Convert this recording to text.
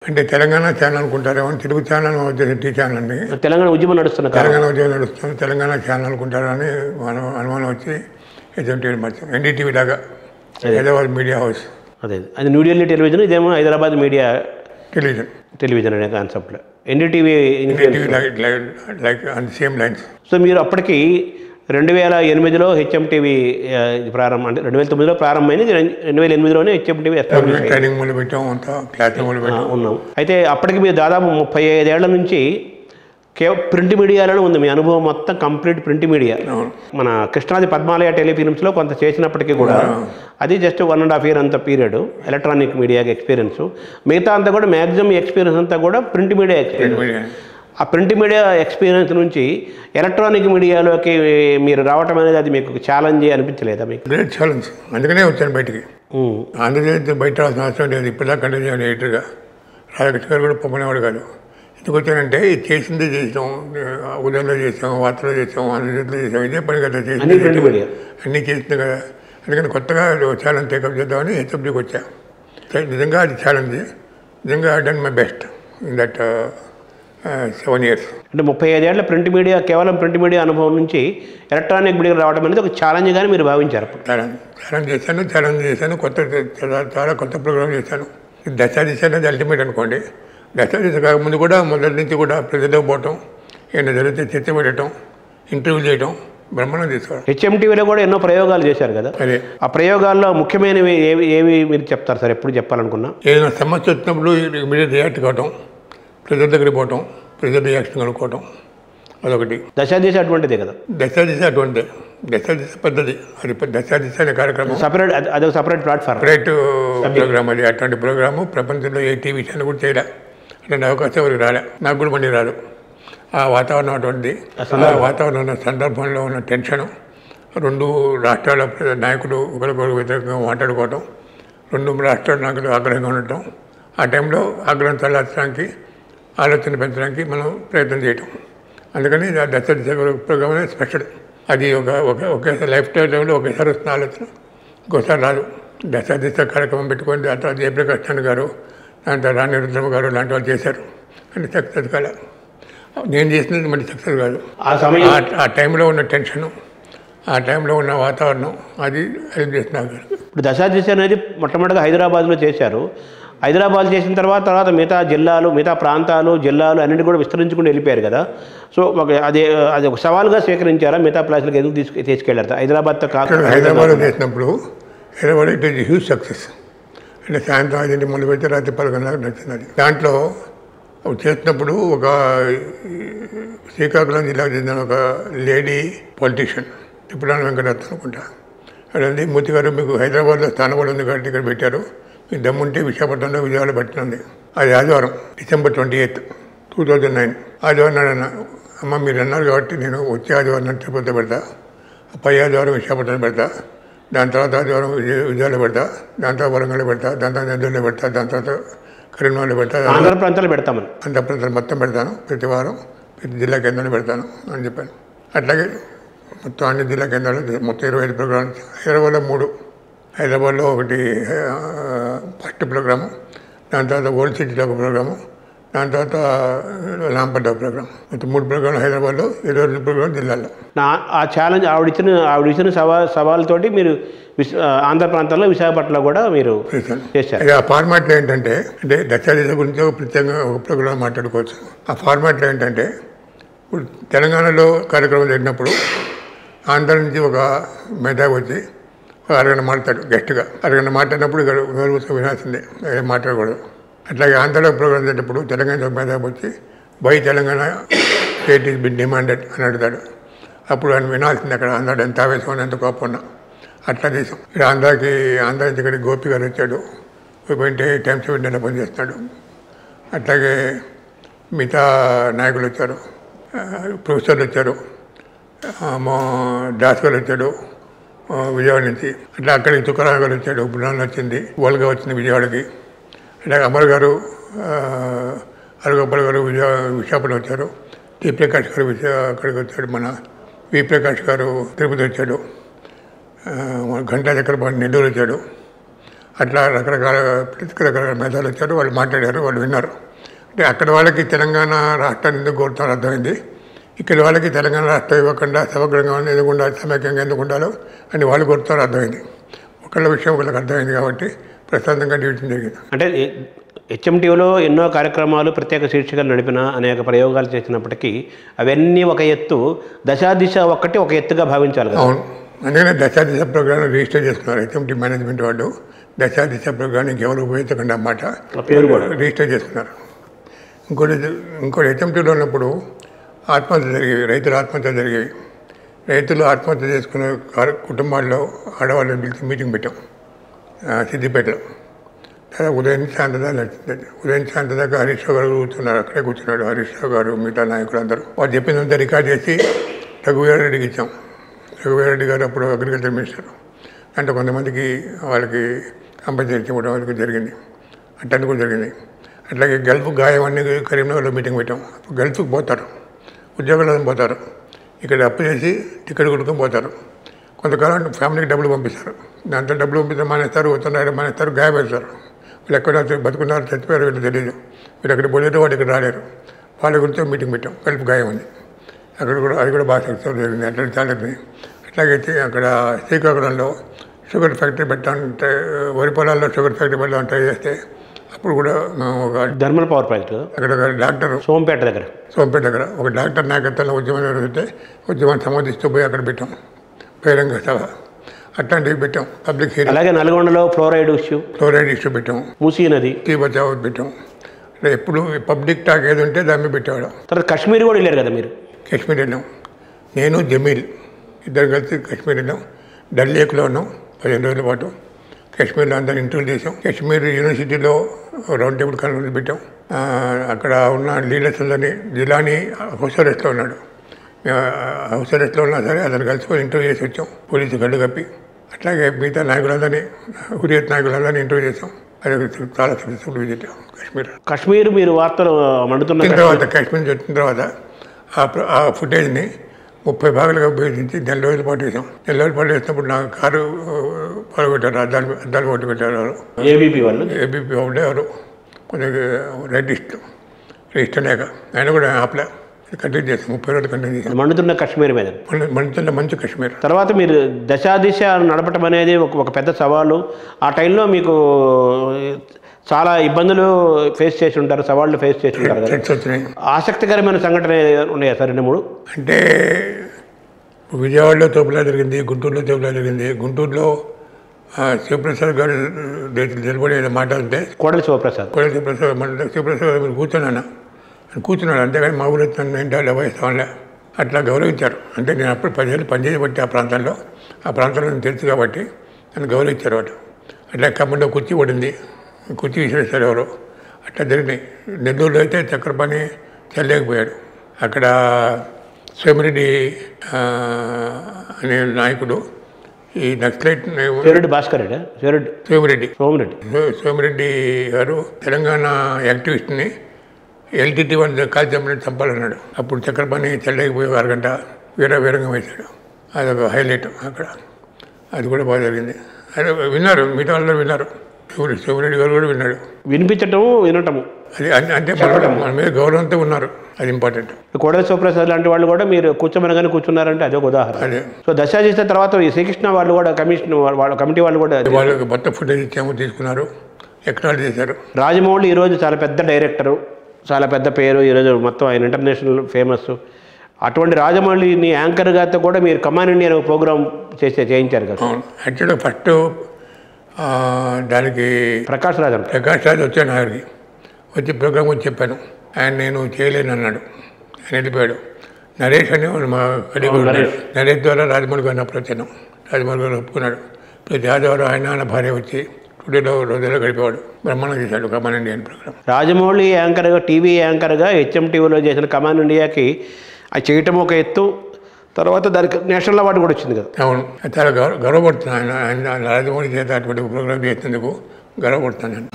అంటే తెలంగాణ ఛానల్ అనుకుంటారేమో, Telugu channel tea channel అండి. తెలంగాణ ఉద్యమం నడుస్తుంది, తెలంగాణ ఉద్యమం నడుస్తుంది, తెలంగాణ ఛానల్ అనుకుంటారని మనం అనుమానం వచ్చి హెచ్ఎంటీవీ మార్చాం. ఎన్డీటీవీ లాగా హైదరాబాద్ మీడియా హౌస్. అదే అది న్యూ ఢిల్లీ టెలివిజన్, ఇదేమో హైదరాబాద్ మీడియా టెలివిజన్ అనే కాన్సెప్ట్లో NDTV like on same lines. So మీరు అప్పటికి 2008లో హెచ్ఎంటీవీ ప్రారంభం, అంటే 2009లో ప్రారంభమైంది, 2008లోనే హెచ్ఎంటీవీ ట్రైనింగ్ మొదలు పెట్టాం, అంతా క్లాసింగ్ మొదలు పెట్టాం ఉన్నాం. అయితే అప్పటికి మీరు దాదాపు 35 ఏళ్ల నుంచి ప్రింట్ మీడియాలోనే ఉంది మీ అనుభవం మొత్తం, కంప్లీట్ ప్రింట్ మీడియా. మన కృష్ణాది పద్మాలయ టెలిఫిలిమ్స్లో కొంత చేసినప్పటికీ కూడా అది జస్ట్ 1.5 year అంత పీరియడ్ ఎలక్ట్రానిక్ మీడియాకి ఎక్స్పీరియన్స్. మిగతా అంతా కూడా మ్యాక్సిమం ఎక్స్పీరియన్స్ అంతా కూడా ప్రింట్ మీడియా ఎక్స్పీరియన్స్. ఆ ప్రింట్ మీడియా ఎక్స్పీరియన్స్ నుంచి ఎలక్ట్రానిక్ మీడియాలోకి మీరు రావటం అనేది అది మీకు ఛాలెంజ్ అనిపించలేదా? మీకు గ్రేట్ ఛాలెంజ్, అందుకనే వచ్చాను బయటికి. ఆంధ్రప్రదేశ్ బయట రావాల్సిన అవసరం లేదు, ఇప్పటిదాకా కంటిన్యూ చేయాలి. ఎడిటర్గా రాధాకృష్ణ గారు కూడా పొమ్మనేవాడు కాదు. ఎందుకు వచ్చానంటే ఇది చేసిందే చేసాం, ఉదయంలో చేసాం, వార్తలో చేసాం, ఆంధ్రజ్యోతిలో చేసాం, ఇదే పని కదా చేసింది, అన్నీ చేసింది కదా. అందుకని కొత్తగా ఛాలెంజ్ టేకప్ చేద్దామని హెచ్ఎంటీకి వచ్చా. నిజంగా అది ఛాలెంజ్, నిజంగా I done my best in that 7 years. అంటే 35 ఏళ్ల ప్రింట్ మీడియా, కేవలం ప్రింట్ మీడియా అనుభవం నుంచి ఎలక్ట్రానిక్ మీడియా రావడం అనేది ఒక ఛాలెంజ్గానే మీరు భావించారు? ఛాలెంజ్ చేశాను, చాలా కొత్త ప్రోగ్రామ్ చేశాను. దశ దిశ అనేది అల్టిమేట్ అనుకోండి. దశ దిశ కాకముందు కూడా మొదటి నుంచి కూడా ప్రజలకు పోవటం, ఏమైనా జరిగితే చర్చ పెట్టడం, ఇంటర్వ్యూ చేయడం బ్రహ్మాండం తీసుకోవడం. హెచ్ఎంటీవీలో కూడా ఎన్నో ప్రయోగాలు చేశారు కదా, అదే ఆ ప్రయోగాల్లో ముఖ్యమైనవి ఏవి మీరు చెప్తారు సార్? ఎప్పుడు చెప్పాలనుకున్నా ఏదైనా సమస్య వచ్చినప్పుడు ఇమీడియట్ రియాక్ట్ కావటం, ప్రజల దగ్గరికి పోవటం, ప్రజల రియాక్షన్ కనుక్కోవటం, అదొకటి. దశాదిశ అటువంటిదే కదా? దశాదిశ అటువంటిదే, దశాదిశ పద్ధతి అది. దశాదిశ అనే కార్యక్రమం సపరేట్, అదొక సపరేట్ ప్లాట్ఫామ్, సపరేట్ ప్రోగ్రామ్ అది. అటువంటి ప్రోగ్రాము ప్రపంచంలో ఏ టీవీ ఛానల్ కూడా చేయలే, అటువంటి అవకాశం ఎవరికి రాలే, నాకు కూడా మళ్ళీ రాదు. ఆ వాతావరణం అటువంటిది. ఆ వాతావరణం సందర్భంలో ఉన్న టెన్షను, 2 రాష్ట్రాల నాయకులు ఒకరికొకరు వ్యతిరేకంగా మాట్లాడుకోవటం, 2 రాష్ట్రాల నాయకులు ఆగ్రహంగా ఉండటం, ఆ టైంలో ఆగ్రహం తలెత్తడానికి, ఆలోచన పెంచడానికి మనం ప్రయత్నం చేయటం. అందుకని దశ దిశ ప్రోగ్రామ్ అనేది స్పెషల్. అది ఒకేసారి లైఫ్ టైంలో ఒకేసారి వస్తున్న ఆలోచన, ఇంకోసారి రాదు. దశ దిశ కార్యక్రమం పెట్టుకొని దాంట్లో జయప్రకాష్ చంద్ర గారు, దాంట్లో రాణి రుద్రమ్మ గారు లాంటి వాళ్ళు చేశారు. అంటే సక్సెస్ కాలే. నేను చేసినది మళ్ళీ సక్సెస్ కాదు. ఆ టైంలో ఉన్న టెన్షను, ఆ టైంలో ఉన్న వాతావరణం, అది హెల్ప్ చేస్తున్నారు. ఇప్పుడు దశాదిశ అనేది మొట్టమొదటిగా హైదరాబాద్లో చేశారు. హైదరాబాద్ చేసిన తర్వాత మిగతా జిల్లాలు, మిగతా ప్రాంతాలు, జిల్లాలు అన్నింటి కూడా విస్తరించుకుంటూ వెళ్ళిపోయారు కదా. సో అది ఒక సవాల్గా స్వీకరించారా? మిగతా ప్లేస్లకు ఎందుకు తీసుకెళ్ళారు? హైదరాబాద్తో కాకుండా హైదరాబాద్లో చేసినప్పుడు Hyderabad it is huge success. అంటే సాయంత్రం 5 మొదలు పెడితే రాత్రి 11 దాకా నచ్చింది. అది దాంట్లో చేసినప్పుడు ఒక శ్రీకాకుళం జిల్లాకు చెందిన ఒక లేడీ పొలిటీషియన్, తిప్పురాని వెంకటరత్న అనుకుంటా, అదండి మూర్తి గారు మీకు హైదరాబాద్లో స్థానం కూడా ఉంది కాబట్టి ఇక్కడ పెట్టారు, మీ దమ్ముంటే విశాఖపట్నంలో విజయవాడ పెట్టినంది. అది ఆదివారం, December 28, 2009. ఆదివారం నాడన్న, అమ్మ మీరు అన్నారు కాబట్టి నేను వచ్చే ఆదివారం తిరుపతిలో పెడతా, పై ఆదివారం విశాఖపట్నం పెడతా, దాని తర్వాత ఆదివారం విజయవాడలో పెడతా, దాని తర్వాత వరంగల్లో పెడతా, దాని తర్వాత నెల్లూరులో పెడతా, దాని తర్వాత కరీంనగర్లో పెడతా, ఆంధ్ర ప్రాంతాలు పెడతామని, ఆంధ్ర ప్రాంతాలు మొత్తం పెడతాను, ప్రతి వారం ప్రతి జిల్లా కేంద్రాన్ని పెడతాను అని చెప్పాను. అట్లాగే మొత్తం అన్ని జిల్లా కేంద్రాలు మొత్తం 25 ప్రోగ్రామ్స్. హైదరాబాద్లో 3, హైదరాబాద్లో ఒకటి ఫస్ట్ ప్రోగ్రాము, దాని తర్వాత ఓల్డ్ సిటీలో ఒక ప్రోగ్రాము, దాని తర్వాత లాంపడ్డ ప్రోగ్రామ్, మొత్తం 3 ప్రోగ్రాంలు హైదరాబాద్లో, 22 ప్రోగ్రాం జిల్లాలో. ఆ ఛాలెంజ్ ఆవిడిచ్చిన సవాల్తోటి మీరు ఆంధ్ర ప్రాంతాల్లో, విశాఖపట్నంలో కూడా మీరు చేశారు. ఆ ఫార్మాట్లో ఏంటంటే, అంటే దశాదిశ గురించి ఒక ప్రత్యేకంగా ఒక ప్రోగ్రాం మాట్లాడుకోవచ్చు. ఆ ఫార్మాట్లో ఏంటంటే, ఇప్పుడు తెలంగాణలో కార్యక్రమం జరిగినప్పుడు ఆంధ్ర నుంచి ఒక మేధావి వచ్చి ఒక అరగంట మాట్లాడతాడు గెస్ట్గా. అరగంట మాట్లాడినప్పుడు ఇక్కడ వినాల్సిందే, మాట్లాడకూడదు. అట్లాగే ఆంధ్రలో ప్రోగ్రాం చేసేటప్పుడు తెలంగాణ మేధావి వచ్చి by Telangana state is bin demanded అని అడుగుతాడు. అప్పుడు ఆయన వినాల్సింది అక్కడ ఆంధ్ర ఎంత ఆవేశం, ఎంత కోపం ఉన్నా. అట్లా చేసాం. ఇక్కడ ఆంధ్ర నుంచి ఇక్కడ గోపి గారు వచ్చాడు, పోయింటే టైమ్స్ ఆఫ్ ఇండియాలో పనిచేస్తున్నాడు. అట్లాగే మిగతా నాయకులు వచ్చారు, ప్రొఫెసర్లు వచ్చారు, దాస్ గారు వచ్చాడు విజయవాడ నుంచి. అట్లా అక్కడికి తుకారాం గారు వచ్చాడు, బృందాన్ని వచ్చింది, ఓల్గా వచ్చింది విజయవాడకి. అట్లాగే అమర్ గారు, అరగోపాల్ గారు విశాఖపట్నం వచ్చారు, టి ప్రకాష్ గారు అక్కడికి వచ్చాడు, మన వి ప్రకాష్ గారు తిరుపతి వచ్చాడు, ఘంటా చక్రపాణి నెల్లూరు వచ్చాడు. అట్లా రకరకాల మెథడ్లు వచ్చారు, వాళ్ళు మాట్లాడారు, వాళ్ళు విన్నారు. అంటే అక్కడ వాళ్ళకి తెలంగాణ రాష్ట్రాన్ని ఎందుకు కోరుతారో అర్థమైంది, ఇక్కడ వాళ్ళకి తెలంగాణ రాష్ట్రం ఇవ్వకుండా సమగ్రంగా ఎందుకు ఉండాలి, సమైక్యంగా ఎందుకు ఉండాలో అని వాళ్ళు కోరుతారో అర్థమైంది. ఒకళ్ళ విషయం ఒకళ్ళకి అర్థమైంది కాబట్టి ప్రశాంతంగా డివిజన్ జరిగింది. అంటే హెచ్ఎంటీవీలో ఎన్నో కార్యక్రమాలు ప్రత్యేక శీర్షికలు నడిపిన అనేక ప్రయోగాలు చేసినప్పటికీ అవన్నీ ఒక ఎత్తు, దశాదిశ ఒక్కటి ఒక ఎత్తుగా భావించాలి కదా. అవును, అందుకనే దశాదిశ ప్రోగ్రామ్ రిజిస్టర్ చేసుకున్నారు హెచ్ఎంటీ మేనేజ్మెంట్ వాళ్ళు. దశాదిశ ప్రోగ్రామ్ ఎవరు ఉపయోగించకుండా అన్నమాట పేరు కూడా రిజిస్టర్ చేసుకున్నారు. ఇంకోటి హెచ్ఎంటీలో ఉన్నప్పుడు ఆత్మహత్య జరిగేవి, రైతులు ఆత్మహత్య జరిగేవి. రైతులు ఆత్మహత్య చేసుకునే కుటుంబాల్లో ఆడవాళ్ళని పిలిచి మీటింగ్ పెట్టాం సిద్దిపేటలో. ఉదయం శాంతదా నడిచింది. ఉదయం శాంతదాకా హరీష్ రావు గారు కూర్చున్నారు, అక్కడే కూర్చున్నాడు హరీష్ రావు గారు, మిగతా నాయకులు అందరూ. వాళ్ళు చెప్పిందంతా రికార్డ్ చేసి రఘువీరారెడ్డికి ఇచ్చాం. రఘువీరారెడ్డి గారు అప్పుడు అగ్రికల్చర్ మినిస్టర్. అంటే కొంతమందికి వాళ్ళకి కంపెన్సేషన్ ఇవ్వడం వాళ్ళకి జరిగింది, అట్టని కూడా జరిగింది. అట్లాగే గల్ఫ్ గాయం అన్ని కరీంనగర్లో మీటింగ్ పెట్టాం. గల్ఫ్కి పోతారు, ఉద్యోగాలను పోతారు, ఇక్కడ అప్పు చేసి టికెట్ కొడుకొని పోతారు. కొంతకాలం ఫ్యామిలీకి డబ్బులు పంపిస్తారు, దాంట్లో డబ్బులు పంపిస్తే మానేస్తారు, ఉత్తరాయణ మానేస్తారు, గాయపడతారు. వీళ్ళు ఎక్కడ బతుకున్నారు, చచ్చిపోయారు, వీళ్ళు తెలియదు. వీళ్ళు అక్కడ పోలేరు, వాడు ఇక్కడ రాలేరు. వాళ్ళ గురించి మీటింగ్ పెట్టాం. గల్ఫ్ గాయం ఉంది అక్కడ కూడా, అది కూడా బాగా సక్సెస్ జరిగింది. అట్లా చాలా. అట్లాగైతే అక్కడ శ్రీకాకుళంలో షుగర్ ఫ్యాక్టరీ పెట్టాలంటే, వరి పొలాల్లో షుగర్ ఫ్యాక్టరీ పెట్టాలని ట్రై చేస్తే అప్పుడు కూడా ఒక థర్మల్ పవర్ ప్రాజెక్టు అక్కడ ఒక డాక్టర్ సోంపేట దగ్గర ఒక డాక్టర్ నాయకత్వంలో ఉద్యమం జరుగుతుంటే ఉద్యమాన్ని సమర్థిస్తూ పోయి అక్కడ పెట్టాం బహిరంగ సభ. అట్లాంటివి పెట్టాం. Public hearing. అలాగే నల్గొండలో ఫ్లోరైడ్ ఇష్యూ పెట్టాం. మూసీ నది బచావ్ పెట్టాం. ఎప్పుడు పబ్లిక్ టాక్ ఏది ఉంటే దాన్ని పెట్టేవాడు. తర్వాత కాశ్మీర్ కూడా వెళ్ళారు కదా మీరు? కాశ్మీర్ వెళ్ళాం. నేను జమీల్ ఇద్దరు కలిసి కాశ్మీర్ వెళ్ళాం. డల్ లేక్లో ఉన్నాం 15 రోజుల పాటు. కాశ్మీర్లో అందరిని ఇంటర్వ్యూ చేసాం. కాశ్మీర్ యూనివర్సిటీలో రౌండ్ టేబుల్ కాన్ఫరెన్స్ పెట్టాం. అక్కడ ఉన్న లీడర్స్ అందరినీ, జిలానీ హౌస్ అరెస్ట్లో ఉన్నాడు, హౌస్ అరెస్ట్లో ఉన్నా సరే అతను కలిసి ఇంటర్వ్యూ చేసి వచ్చాం, పోలీసు గడ్డు కప్పి. అట్లాగే మిగతా నాయకులందరినీ, హురియత్ నాయకులందరినీ ఇంటర్వ్యూ చేసాం. అది చాలా సక్సెస్ఫుల్ విజిట్ కాశ్మీర్. మీరు వార్తలు మండుతున్న తర్వాత కాశ్మీర్ వచ్చిన తర్వాత ఆ ఫుటేజ్ని 30 భాగాలుగా ఉపయోగించి 4 రోజుల పాటు వేసాం. 4 రోజుల పాటు వేసినప్పుడు నా కారు పడగొట్టారు, అద్దాలు కొట్టు పెట్టారు ఎవరు, ఏబీపీ వాళ్ళు ఎవరు కొంచెం రిజిస్టర్ లేక ఆయన కూడా ఆపలే, కంటిన్యూ చేస్తాం. 30 రోజులు కంటిన్యూ చేసాం. మండుతున్న కాశ్మీర్ మీద మండుతున్న మంచు కాశ్మీర్. తర్వాత మీరు దశాదిశ నడపటం అనేది ఒక పెద్ద సవాలు. ఆ టైంలో మీకు చాలా ఇబ్బందులు ఫేస్ చేసి ఉంటారు, సవాళ్ళు ఫేస్ చేసి ఉంటారు కదా. వచ్చినాయి. ఆసక్తికరమైన సంఘటన ఉన్నాయా సార్ 2-3? అంటే విజయవాడలో తోపులా జరిగింది, గుంటూరులో తోపులా జరిగింది. గుంటూరులో శివప్రసాద్ గారు నిలబడి మాట్లాడితే, కోడలి శివప్రసాద్ గారు కూర్చున్నాడు. అంతేగాని మా ఊరు నన్ను ఏంటో వయస్తాంలే అట్లా గౌరవించారు. అంటే నేను అప్పుడు 10 ఏళ్ళు పనిచేయబట్టి ఆ ప్రాంతంలో నేను తెలుసు కాబట్టి నన్ను గౌరవించారు వాడు. అట్లా ఖమ్మంలో కుర్చీ పడింది, కుర్చీ విసిరేస్తారు ఎవరు, అట్లా జరిగినాయి. నెల్లూరులో అయితే చక్రపాణి చెల్లేకపోయాడు. అక్కడ సోమిరెడ్డి అనే నాయకుడు ఈ నక్సలైట్ సోమిరెడ్డి గారు తెలంగాణ యాక్టివిస్ట్ని ఎల్టీటీ వాళ్ళు కాల్చి చంపాలన్నాడు. అప్పుడు చక్రపాణి చెల్లేకపోయి 1 గంట వీరంగం వేశాడు. అదొక హైలైట్ అక్కడ. అది కూడా బాగా జరిగింది. అది విన్నారు, మిగతా వాళ్ళు విన్నారు. సోమిరెడ్డి గారు కూడా విన్నాడు. వినటము అది అంటే మన మీద గౌరవంతో ఉన్నారు, అది ఇంపార్టెంట్. కోడలి శివప్రసాద్ లాంటి వాళ్ళు కూడా మీరు కూర్చోమనగానే కూర్చున్నారంటే అదొక ఉదాహరణ. అదే. సో దశాదిశ తర్వాత ఈ శ్రీకృష్ణ వాళ్ళు కూడా కమిటీ వాళ్ళు కూడా వాళ్ళకి మొత్తం ఫుటేజ్ ఇచ్చాము, తీసుకున్నారు, ఎక్నాలజీ చేశారు. రాజమౌళి ఈరోజు చాలా పెద్ద డైరెక్టరు, చాలా పెద్ద పేరు, ఈరోజు మొత్తం ఆయన ఇంటర్నేషనల్ ఫేమస్. అటువంటి రాజమౌళిని యాంకర్గా కూడా మీరు కమాన్ ఇండియా ప్రోగ్రామ్ చేయించారు కదా. యాక్చువల్గా ఫస్ట్ దానికి ప్రకాష్ రాజ్ వచ్చాను. ఆయనకి వచ్చి ప్రోగ్రామ్ గురించి చెప్పాను. ఆయన నేను చేయలేను అన్నాడు, ఆయన వెళ్ళిపోయాడు. నరేష్ అని మా కడిగి నరేష్ ద్వారా రాజమౌళి గారిని అప్రోచ్ అయినాం. రాజమౌళి గారు ఒప్పుకున్నాడు. ప్రతి ఆదివారం ఆయన భార్య వచ్చి టుడేలో రోజుల్లో గడిపేవాడు. బ్రహ్మాండం చేశాడు కమాన్ ఇండియా ప్రోగ్రామ్. రాజమౌళి యాంకర్గా, టీవీ యాంకర్గా హెచ్ఎంటీవీలో చేసిన కమాన్ ఇండియాకి అది చేయటం ఒక ఎత్తు, తర్వాత దానికి నేషనల్ అవార్డు కూడా వచ్చింది కదా. అవును, చాలా గర్వపడుతున్నాను. ఆయన రాజమౌళి చేత అటువంటి ప్రోగ్రామ్ చేసేందుకు గర్వపడుతున్నాను.